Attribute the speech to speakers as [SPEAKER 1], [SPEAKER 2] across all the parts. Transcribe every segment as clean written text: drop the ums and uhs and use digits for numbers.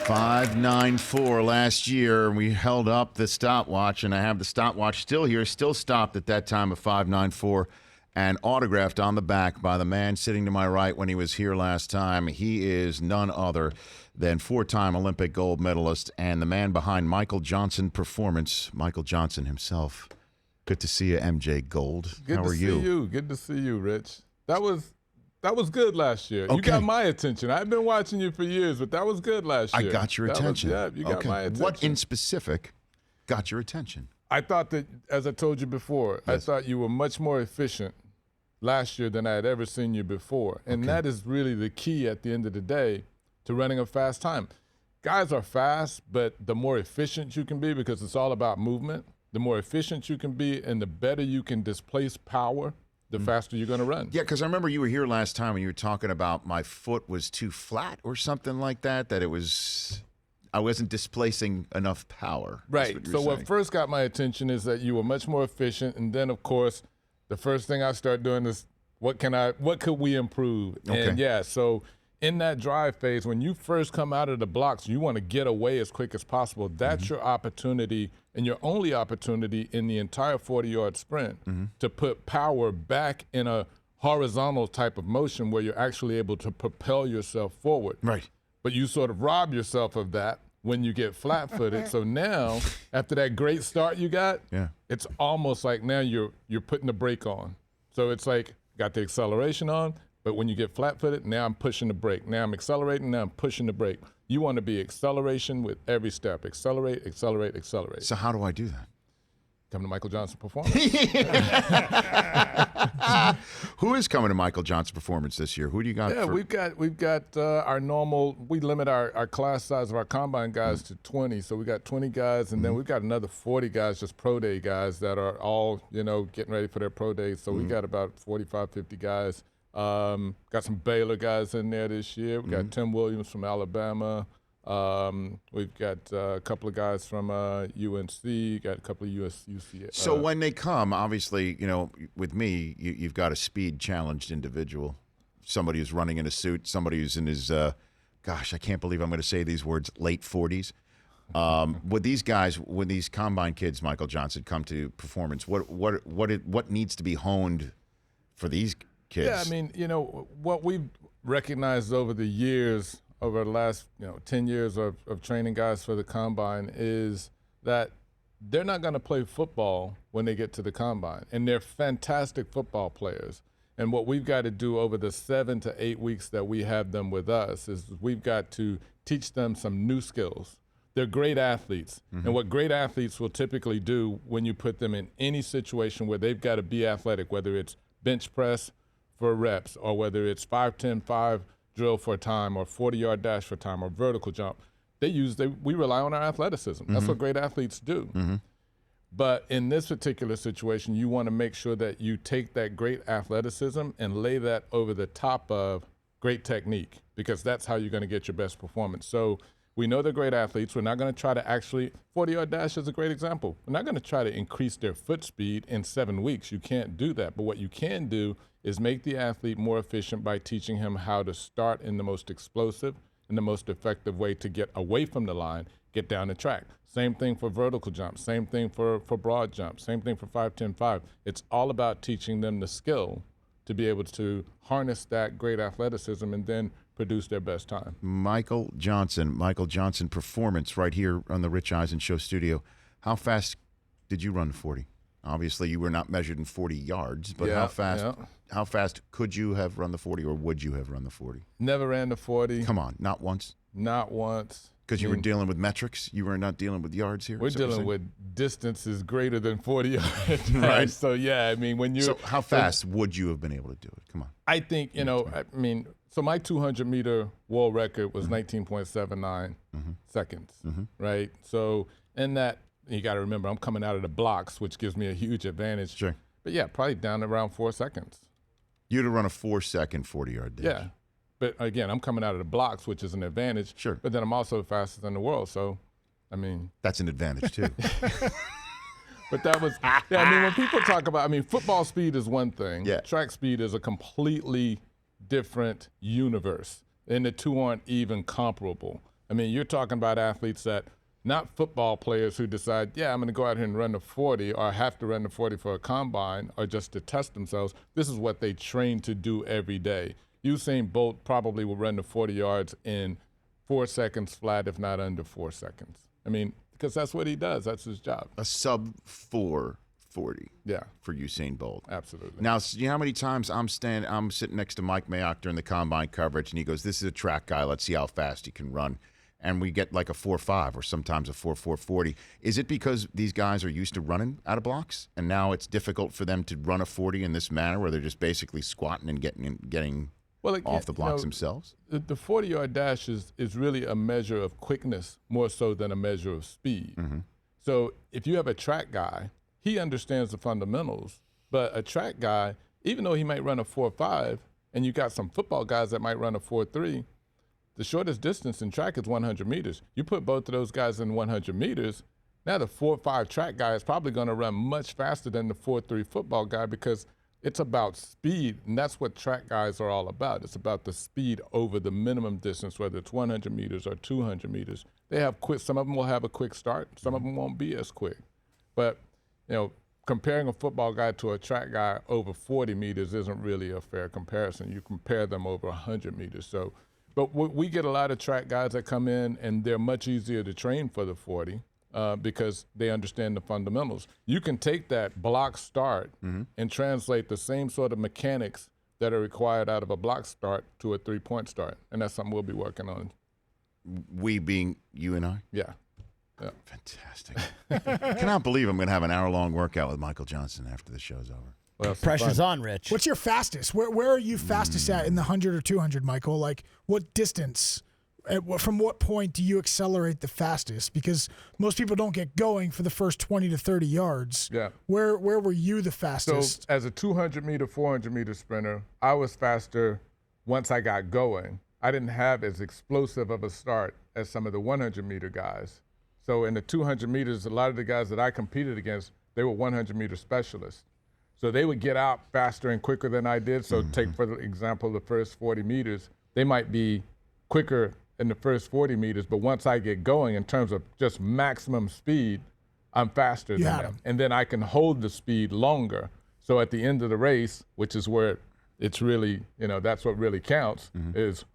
[SPEAKER 1] 5.94 last year. We held up the stopwatch, and I have the stopwatch still here, still stopped at that time of 5.94, and autographed on the back by the man sitting to my right when he was here last time. He is none other than four-time Olympic gold medalist and the man behind Michael Johnson Performance, Michael Johnson himself. Good to see you, MJ Gold.
[SPEAKER 2] Good
[SPEAKER 1] How
[SPEAKER 2] to
[SPEAKER 1] are
[SPEAKER 2] see
[SPEAKER 1] you?
[SPEAKER 2] you. Good to see you, Rich. That was good last year.
[SPEAKER 1] Okay.
[SPEAKER 2] You got my attention. I've been watching you for years, but that was good last year.
[SPEAKER 1] I got your attention.
[SPEAKER 2] You got my attention.
[SPEAKER 1] What in specific got your attention?
[SPEAKER 2] I thought that, as I told you before,
[SPEAKER 1] Yes.
[SPEAKER 2] I thought you were much more efficient last year than I had ever seen you before. And that is really the key at the end of the day to running a fast time. Guys are fast, but the more efficient you can be, because it's all about movement, the more efficient you can be and the better you can displace power, the faster you're going to run.
[SPEAKER 1] Yeah, because I remember you were here last time and you were talking about my foot was too flat or something like that, that I wasn't displacing enough power.
[SPEAKER 2] Right. So what first got my attention is that you were much more efficient. And then, of course, the first thing I start doing is what could we improve?
[SPEAKER 1] Okay.
[SPEAKER 2] And yeah, so in that drive phase, when you first come out of the blocks, you want to get away as quick as possible. That's your opportunity and your only opportunity in the entire 40-yard sprint to put power back in a horizontal type of motion where you're actually able to propel yourself forward.
[SPEAKER 1] Right.
[SPEAKER 2] But you sort of rob yourself of that when you get flat-footed. So now, after that great start you got, it's almost like now you're putting the brake on. So it's like, got the acceleration on, but when you get flat-footed, now I'm pushing the brake. Now I'm accelerating, now I'm pushing the brake. You want to be acceleration with every step. Accelerate, accelerate, accelerate.
[SPEAKER 1] So how do I do that?
[SPEAKER 2] Come to Michael Johnson Performance.
[SPEAKER 1] Who is coming to Michael Johnson Performance this year? Who do you got?
[SPEAKER 2] Yeah, we've got our normal. We limit our class size of our combine guys to 20. So we got 20 guys, and then we've got another 40 guys, just pro day guys that are all getting ready for their pro days. So we got about 45, 50 guys. Got some Baylor guys in there this year. We got Tim Williams from Alabama. We've got a couple of guys from UNC, got a couple of UCA.
[SPEAKER 1] So when they come, obviously, with me, you've got a speed-challenged individual, somebody who's running in a suit, somebody who's in his, gosh, I can't believe I'm going to say these words, late 40s. With these guys, when these combine kids, Michael Johnson, come to Performance, what needs to be honed for these kids?
[SPEAKER 2] Yeah, I mean, what we've recognized over the years, over the last 10 years of training guys for the combine, is that they're not going to play football when they get to the combine. And they're fantastic football players. And what we've got to do over the 7 to 8 weeks that we have them with us is we've got to teach them some new skills. They're great athletes. And what great athletes will typically do when you put them in any situation where they've got to be athletic, whether it's bench press for reps or whether it's 5-10-5 drill for a time or 40-yard dash for time or vertical jump, we rely on our athleticism. That's what great athletes do. But in this particular situation, you want to make sure that you take that great athleticism and lay that over the top of great technique, because that's how you're going to get your best performance. So we know they're great athletes. We're not going to try to 40-yard dash is a great example. We're not going to try to increase their foot speed in 7 weeks. You can't do that. But what you can do is make the athlete more efficient by teaching him how to start in the most explosive and the most effective way to get away from the line, get down the track. Same thing for vertical jumps, same thing for broad jumps, same thing for 5-10-5. It's all about teaching them the skill to be able to harness that great athleticism and then produce their best time.
[SPEAKER 1] Michael Johnson Performance right here on the Rich Eisen Show studio. How fast did you run 40? Obviously, you were not measured in 40 yards, but how fast could you have run the 40, or would you have run the 40?
[SPEAKER 2] Never ran the 40.
[SPEAKER 1] Come on, not once?
[SPEAKER 2] Not once.
[SPEAKER 1] Because you were dealing with metrics? You were not dealing with yards here?
[SPEAKER 2] We're dealing with distances greater than 40 yards.
[SPEAKER 1] Right.
[SPEAKER 2] So, yeah, I mean, when you...
[SPEAKER 1] So how fast would you have been able to do it? Come on.
[SPEAKER 2] I think, so my 200-meter world record was 19.79 seconds, right? So in that, you got to remember, I'm coming out of the blocks, which gives me a huge advantage.
[SPEAKER 1] Sure.
[SPEAKER 2] But, yeah, probably down to around 4 seconds.
[SPEAKER 1] You'd have run a 4-second 40-yard dash.
[SPEAKER 2] Yeah. But, again, I'm coming out of the blocks, which is an advantage.
[SPEAKER 1] Sure.
[SPEAKER 2] But then I'm also the fastest in the world. So, I mean.
[SPEAKER 1] That's an advantage, too.
[SPEAKER 2] But that was, when people talk about, football speed is one thing.
[SPEAKER 1] Yeah.
[SPEAKER 2] Track speed is a completely different universe. And the two aren't even comparable. I mean, you're talking about athletes that, not football players who decide, yeah, I'm going to go out here and run the 40 or have to run the 40 for a combine or just to test themselves. This is what they train to do every day. Usain Bolt probably will run the 40 yards in 4 seconds flat, if not under 4 seconds. I mean, because that's what he does. That's his job.
[SPEAKER 1] A sub 4:40.
[SPEAKER 2] Yeah.
[SPEAKER 1] For Usain Bolt.
[SPEAKER 2] Absolutely.
[SPEAKER 1] Now, you know how many times I'm sitting next to Mike Mayock during the combine coverage, and he goes, "This is a track guy. Let's see how fast he can run." And we get like a 4.5 or sometimes a 4.40. Is it because these guys are used to running out of blocks, and now it's difficult for them to run a 40 in this manner, where they're just basically squatting and getting off the blocks themselves?
[SPEAKER 2] The 40-yard dash is really a measure of quickness more so than a measure of speed.
[SPEAKER 1] Mm-hmm.
[SPEAKER 2] So if you have a track guy, he understands the fundamentals, but a track guy, even though he might run a 4.5, and you got some football guys that might run a 4.3, the shortest distance in track is 100 meters. You put both of those guys in 100 meters, now the 4.5 track guy is probably going to run much faster than the 4.3 football guy, because it's about speed, and that's what track guys are all about. It's about the speed over the minimum distance, whether it's 100 meters or 200 meters. They have quick. Some of them will have a quick start. Some of them won't be as quick. But, comparing a football guy to a track guy over 40 meters isn't really a fair comparison. You compare them over 100 meters. But we get a lot of track guys that come in, and they're much easier to train for the 40 because they understand the fundamentals. You can take that block start and translate the same sort of mechanics that are required out of a block start to a three-point start, and that's something we'll be working on.
[SPEAKER 1] We being you and I?
[SPEAKER 2] Yeah.
[SPEAKER 1] Fantastic. Cannot believe I'm going to have an hour-long workout with Michael Johnson after the show's over.
[SPEAKER 2] Well,
[SPEAKER 3] pressure's on, Rich.
[SPEAKER 4] What's your fastest? Where are you fastest at in the 100 or 200, Michael? Like, what distance? From what point do you accelerate the fastest? Because most people don't get going for the first 20 to 30 yards.
[SPEAKER 2] Yeah.
[SPEAKER 4] Where were you the fastest?
[SPEAKER 2] So as a 200-meter, 400-meter sprinter, I was faster once I got going. I didn't have as explosive of a start as some of the 100-meter guys. So in the 200 meters, a lot of the guys that I competed against, they were 100-meter specialists. So they would get out faster and quicker than I did. So take, for example, the first 40 meters. They might be quicker in the first 40 meters, but once I get going in terms of just maximum speed, I'm faster than them. And then I can hold the speed longer. So at the end of the race, which is where it's really, that's what really counts, is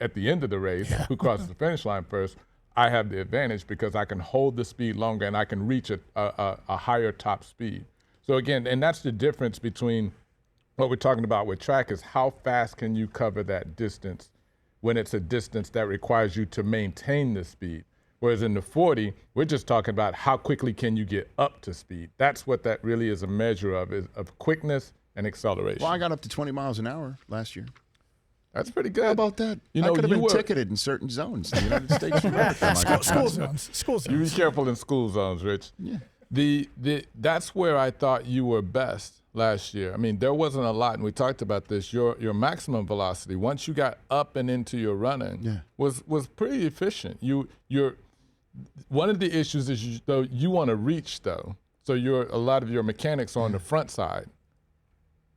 [SPEAKER 2] at the end of the race, who crosses the finish line first, I have the advantage because I can hold the speed longer and I can reach a higher top speed. So again, and that's the difference between what we're talking about with track is how fast can you cover that distance when it's a distance that requires you to maintain the speed. Whereas in the 40, we're just talking about how quickly can you get up to speed. That's what that really is a measure of, is of quickness and acceleration.
[SPEAKER 1] Well, I got up to 20 miles an hour last year.
[SPEAKER 2] That's pretty good.
[SPEAKER 1] How about that? I could have been ticketed in certain zones in the United States of America.
[SPEAKER 4] School zones. School zones.
[SPEAKER 2] You be careful in school zones, Rich.
[SPEAKER 1] Yeah.
[SPEAKER 2] That's where I thought you were best last year. I mean, there wasn't a lot, and we talked about this. Your maximum velocity, once you got up and into your running, was pretty efficient. You're one of the issues is you want to reach though, so a lot of your mechanics are on the front side.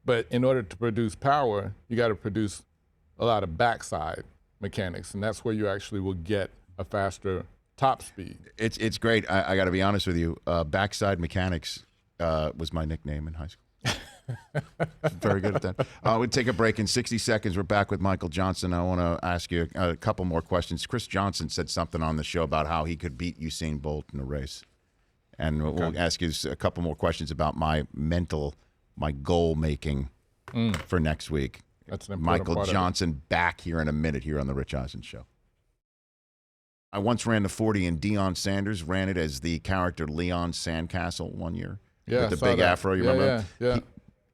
[SPEAKER 2] But in order to produce power, you got to produce a lot of backside mechanics, and that's where you actually will get a faster top speed.
[SPEAKER 1] It's great. I got to be honest with you. Backside mechanics was my nickname in high school. Very good at that. We'll take a break in 60 seconds. We're back with Michael Johnson. I want to ask you a couple more questions. Chris Johnson said something on the show about how he could beat Usain Bolt in a race. And we'll ask you a couple more questions about my goal making for next week.
[SPEAKER 2] That's an important
[SPEAKER 1] Michael
[SPEAKER 2] part
[SPEAKER 1] Johnson back here in a minute here on the Rich Eisen Show. I once ran the 40, and Deion Sanders ran it as the character Leon Sandcastle one year with the big afro. You remember?
[SPEAKER 2] Yeah.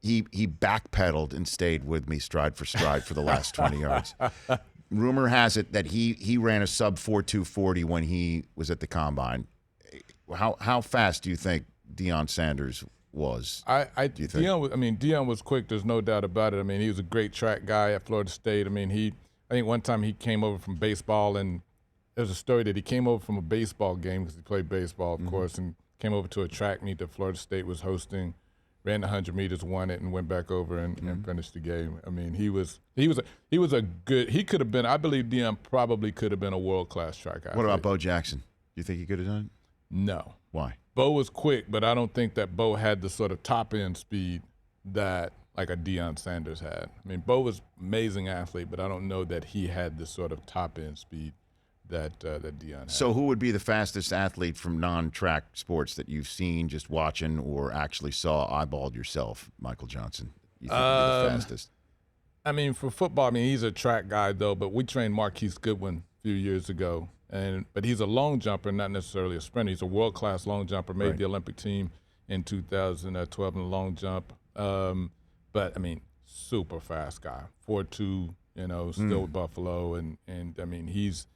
[SPEAKER 1] He backpedaled and stayed with me stride for stride for the last 20 yards. Rumor has it that he ran a sub 4.240 when he was at the combine. How fast do you think Deion Sanders was?
[SPEAKER 2] Do you think? Deion was quick. There's no doubt about it. I mean, he was a great track guy at Florida State. I think one time he came over from baseball, and there's a story that he came over from a baseball game because he played baseball, of course, and came over to a track meet that Florida State was hosting. ran the 100 meters, won it, and went back over and finished the game. I mean, he was a good. He could have been. I believe Deion probably could have been a world-class track athlete.
[SPEAKER 1] What about Bo Jackson? You think he could have done it?
[SPEAKER 2] No.
[SPEAKER 1] Why?
[SPEAKER 2] Bo was quick, but I don't think that Bo had the sort of top-end speed that like a Deion Sanders had. I mean, Bo was an amazing athlete, but I don't know that he had the sort of top-end speed that Deion had.
[SPEAKER 1] So who would be the fastest athlete from non-track sports that you've seen just watching or actually saw eyeballed yourself, Michael Johnson? You think would be the fastest?
[SPEAKER 2] I mean, for football, I mean, he's a track guy, though, but we trained Marquise Goodwin a few years ago. But he's a long jumper, not necessarily a sprinter. He's a world-class long jumper, made the Olympic team in 2012 in the long jump. But, I mean, super fast guy, 4'2", still with Buffalo. And I mean, he's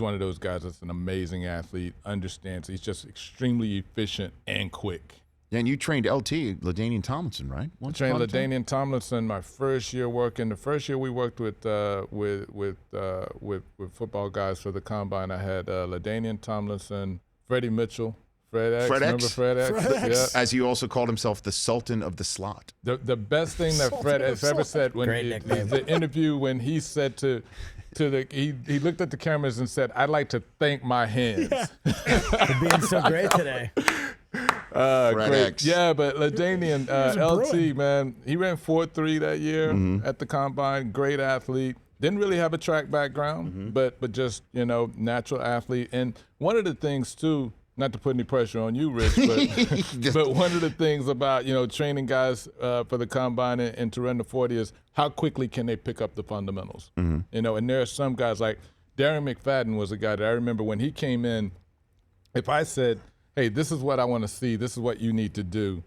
[SPEAKER 2] one of those guys that's an amazing athlete, understands. He's just extremely efficient and quick.
[SPEAKER 1] Yeah, and you trained LT, LaDainian Tomlinson, right?
[SPEAKER 2] I trained LaDainian Tomlinson my first year working. The first year we worked with football guys for the combine. I had LaDainian Tomlinson, Freddie Mitchell, Fred X. Remember Fred X?
[SPEAKER 4] Yeah.
[SPEAKER 1] As he also called himself, the Sultan of the Slot.
[SPEAKER 2] The best thing that Fred X ever said when the interview when he said he looked at the cameras and said, "I'd like to thank my hands
[SPEAKER 3] for being so great today."
[SPEAKER 1] Fred
[SPEAKER 2] Great.
[SPEAKER 1] X.
[SPEAKER 2] Yeah, but LaDainian, LT,
[SPEAKER 4] brilliant.
[SPEAKER 2] man, he ran 4.3 that year at the combine. Great athlete. Didn't really have a track background, but just natural athlete. And one of the things too, not to put any pressure on you, Rich, but one of the things about training guys for the combine and to run the 40 is how quickly can they pick up the fundamentals. And there are some guys like Darren McFadden was a guy that I remember when he came in. If I said, "Hey, this is what I want to see. This is what you need to do,"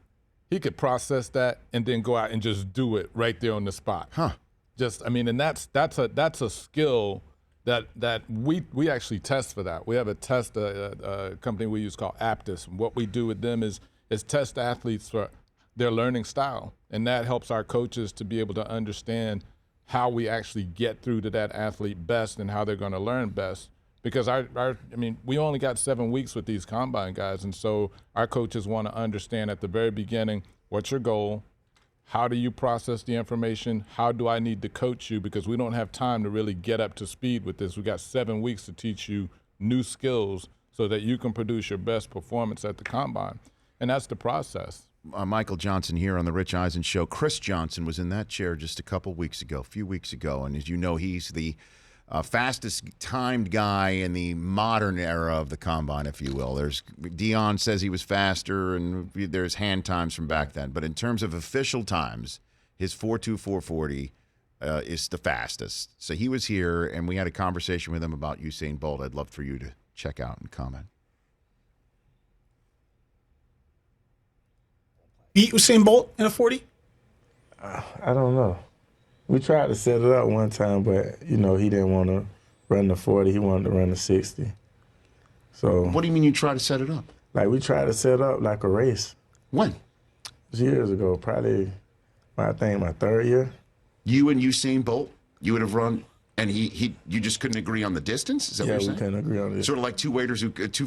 [SPEAKER 2] he could process that and then go out and just do it right there on the spot. And that's a skill that we actually test for that. We have a test a company we use called Aptus. And what we do with them is test athletes for their learning style, and that helps our coaches to be able to understand how we actually get through to that athlete best and how they're going to learn best. Because we only got 7 weeks with these combine guys, and so our coaches want to understand at the very beginning, what's your goal? How do you process the information? How do I need to coach you? Because we don't have time to really get up to speed with this. We got 7 weeks to teach you new skills so that you can produce your best performance at the combine, and that's the process.
[SPEAKER 1] Michael Johnson here on the Rich Eisen Show. Chris Johnson was in that chair just a few weeks ago, and as you know, he's the fastest timed guy in the modern era of the combine, if you will. Deion says he was faster, and there's hand times from back then. But in terms of official times, his 4.2, 4.40 is the fastest. So he was here, and we had a conversation with him about Usain Bolt. I'd love for you to check out and comment.
[SPEAKER 5] Beat Usain Bolt in a 40?
[SPEAKER 6] I don't know. We tried to set it up one time, but, he didn't want to run the 40. He wanted to run the 60. So.
[SPEAKER 1] What do you mean you tried to set it up?
[SPEAKER 6] Like, we tried to set up like a race.
[SPEAKER 1] When?
[SPEAKER 6] It was years ago, probably, I think, my third year.
[SPEAKER 1] You and Usain Bolt, you would have run, and you just couldn't agree on the distance? Is that what you're saying?
[SPEAKER 6] Yeah, we couldn't agree on it.
[SPEAKER 1] Sort of like two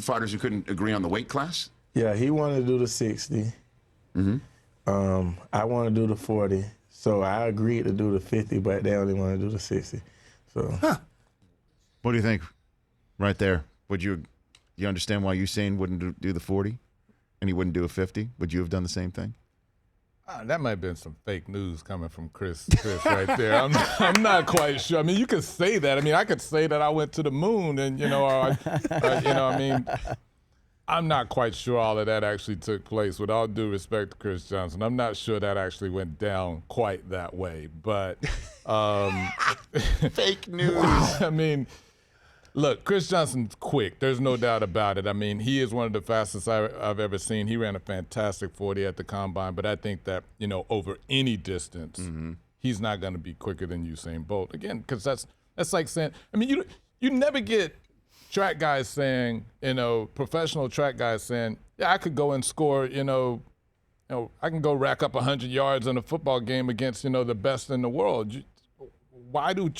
[SPEAKER 1] fighters who couldn't agree on the weight class?
[SPEAKER 6] Yeah, he wanted to do the 60. I want to do the 40. So I agreed to do the 50, but they only want to do the 60. So.
[SPEAKER 1] What do you think right there? Do you understand why Usain wouldn't do the 40 and he wouldn't do a 50? Would you have done the same thing?
[SPEAKER 2] That might have been some fake news coming from Chris right there. I'm not quite sure. I mean, you could say that. I mean, I could say that I went to the moon and, I'm not quite sure all of that actually took place. With all due respect to Chris Johnson, I'm not sure that actually went down quite that way. But
[SPEAKER 1] fake news.
[SPEAKER 2] I mean, look, Chris Johnson's quick. There's no doubt about it. I mean, he is one of the fastest I've ever seen. He ran a fantastic 40 at the combine. But I think that over any distance, he's not going to be quicker than Usain Bolt. Again, because that's like saying. I mean, you never get track guys saying, professional track guys saying, yeah, I could go and score, I can go rack up 100 yards in a football game against, the best in the world. Why do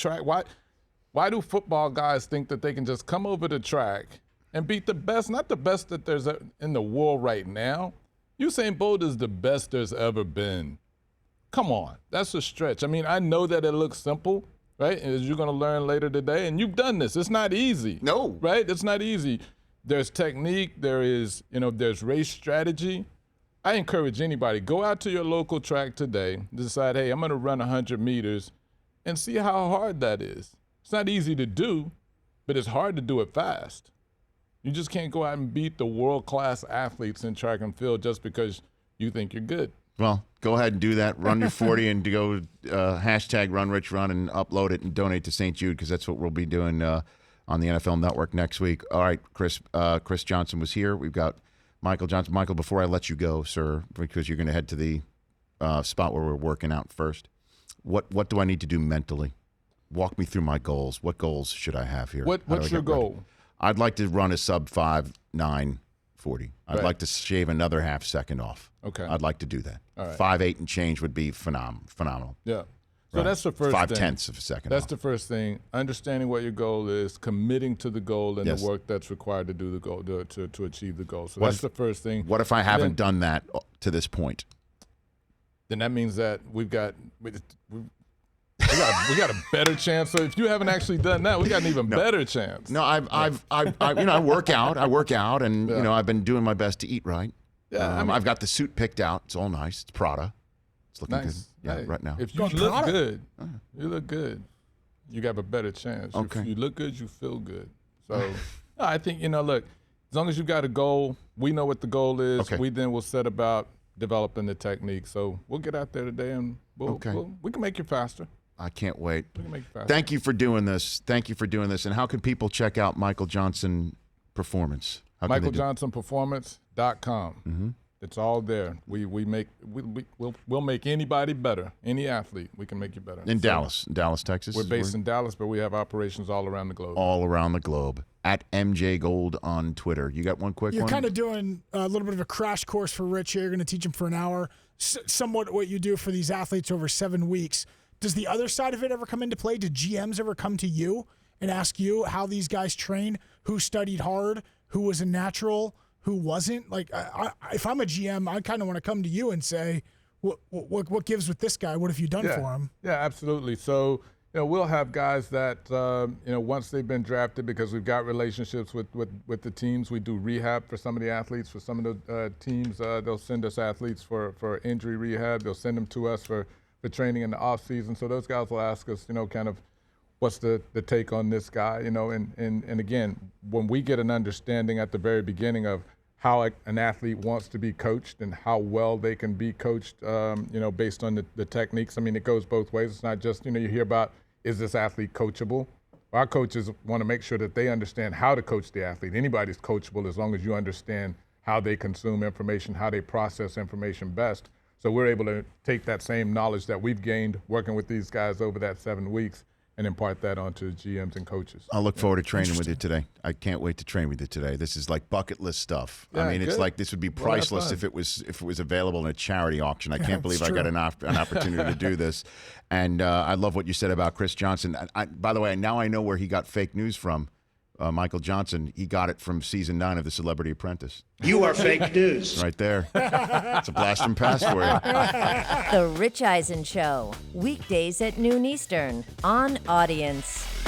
[SPEAKER 2] football guys think that they can just come over the track and beat the best, not the best that there's in the world right now, Usain Bolt is the best there's ever been. Come on, that's a stretch. I mean, I know that it looks simple, right? As you're going to learn later today, and you've done this. It's not easy.
[SPEAKER 1] No.
[SPEAKER 2] Right? It's not easy. There's technique. There's race strategy. I encourage anybody, go out to your local track today, decide, hey, I'm going to run 100 meters, and see how hard that is. It's not easy to do, but it's hard to do it fast. You just can't go out and beat the world-class athletes in track and field just because you think you're good.
[SPEAKER 1] Well, go ahead and do that. Run your 40 and go hashtag #RunRichRun and upload it and donate to St. Jude, because that's what we'll be doing on the NFL Network next week. All right, Chris Johnson was here. We've got Michael Johnson. Michael, before I let you go, sir, because you're going to head to the spot where we're working out first, what do I need to do mentally? Walk me through my goals. What goals should I have here?
[SPEAKER 2] What's your goal?
[SPEAKER 1] I'd like to run a sub 5.9 40. I'd like to shave another half second off.
[SPEAKER 2] Okay.
[SPEAKER 1] I'd like to do that.
[SPEAKER 2] All right.
[SPEAKER 1] 5.8 and change would be phenomenal.
[SPEAKER 2] Yeah. So that's the first
[SPEAKER 1] 5/10 of a second.
[SPEAKER 2] That's
[SPEAKER 1] off.
[SPEAKER 2] the first thing. Understanding what your goal is, committing to the goal, and
[SPEAKER 1] Yes.
[SPEAKER 2] the work that's required to do the goal, to achieve the goal. So that's the first thing.
[SPEAKER 1] What if I haven't done that to this point?
[SPEAKER 2] Then that means that we got a better chance. So if you haven't actually done that, we got an even better chance.
[SPEAKER 1] No, I work out, and I've been doing my best to eat right.
[SPEAKER 2] Yeah,
[SPEAKER 1] I've got the suit picked out. It's all nice. It's Prada. It's looking
[SPEAKER 2] nice.
[SPEAKER 1] good. Yeah,
[SPEAKER 2] Hey,
[SPEAKER 1] right now.
[SPEAKER 2] If you look good, you look good. You got a better chance.
[SPEAKER 1] Okay.
[SPEAKER 2] If you look good, you feel good. So no, I think, look, as long as you got a goal, we know what the goal is.
[SPEAKER 1] Okay.
[SPEAKER 2] We then will set about developing the technique. So we'll get out there today, and we can make you faster.
[SPEAKER 1] I can't wait.
[SPEAKER 2] We can make you faster.
[SPEAKER 1] Thank you for doing this. And how can people check out Michael Johnson Performance? How can they do it?
[SPEAKER 2] MichaelJohnsonPerformance.com.
[SPEAKER 1] Mm-hmm.
[SPEAKER 2] It's all there. We'll make anybody better. Any athlete, we can make you better.
[SPEAKER 1] In Dallas, Texas.
[SPEAKER 2] We're based in Dallas, but we have operations all around the globe.
[SPEAKER 1] All around the globe. At MJ Gold on Twitter. You got one quick one?
[SPEAKER 4] You're kind of doing a little bit of a crash course for Rich here. You're going to teach him for an hour, somewhat what you do for these athletes over 7 weeks. Does the other side of it ever come into play? Did GMs ever come to you and ask you how these guys train, who studied hard, who was a natural, who wasn't? Like, if I'm a GM, I kind of want to come to you and say, what gives with this guy? What have you done for him?
[SPEAKER 2] Yeah, absolutely. So, we'll have guys that, once they've been drafted, because we've got relationships with the teams, we do rehab for some of the athletes. For some of the teams, they'll send us athletes for injury rehab. They'll send them to us for training in the off season. So those guys will ask us, kind of, what's the take on this guy, and again, when we get an understanding at the very beginning of how an athlete wants to be coached and how well they can be coached, based on the techniques. I mean, it goes both ways. It's not just, you hear about, is this athlete coachable? Our coaches want to make sure that they understand how to coach the athlete. Anybody's coachable as long as you understand how they consume information, how they process information best. So we're able to take that same knowledge that we've gained working with these guys over that 7 weeks and impart that onto GMs and coaches.
[SPEAKER 1] I'll look forward to training with you today. I can't wait to train with you today. This is like bucket list stuff.
[SPEAKER 2] Yeah,
[SPEAKER 1] I mean, it's
[SPEAKER 2] good.
[SPEAKER 1] like this would be priceless if it was available in a charity auction. I can't believe I got an opportunity to do this. And I love what you said about Chris Johnson. By the way, now I know where he got fake news from. Michael Johnson, he got it from season 9 of The Celebrity Apprentice.
[SPEAKER 5] You are fake news.
[SPEAKER 1] Right there. It's a blast from past for you.
[SPEAKER 7] The Rich Eisen Show, weekdays at noon Eastern on Audience.